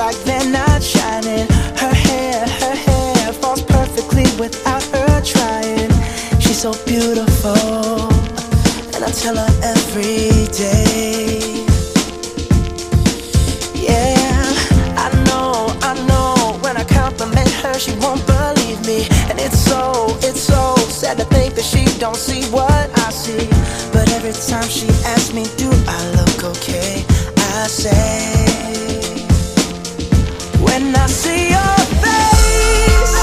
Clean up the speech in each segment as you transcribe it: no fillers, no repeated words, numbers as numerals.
like they're not shining. Her hair falls perfectly without her trying. She's so beautiful, and I tell her every day. Yeah, I know, when I compliment her, she won't believe me. And it's so sad to think that she don't see what I see. But every time she asks me, do I look okay, I say, when I see your face,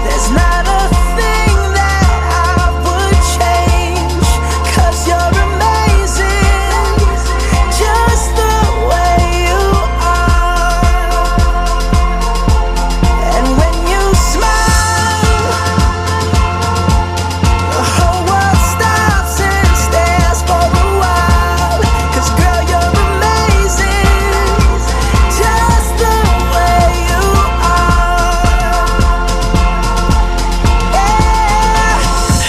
there's not a thing that I would change. 'Cause you're amazing, just the way you are. And when you smile, the whole world stops and stares for a while. 'Cause girl, you're amazing, just the way you are. Yeah.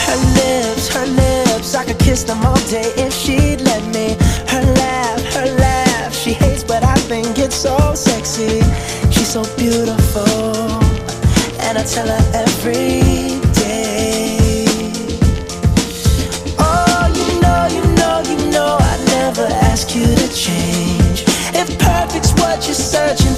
Her lips, I could kiss them all day if she'd let me. Her laugh, she hates but I think it's so sexy. She's so beautiful, and I tell her every day. Oh, you know, I'd never ask you to change. If perfect's what you're searching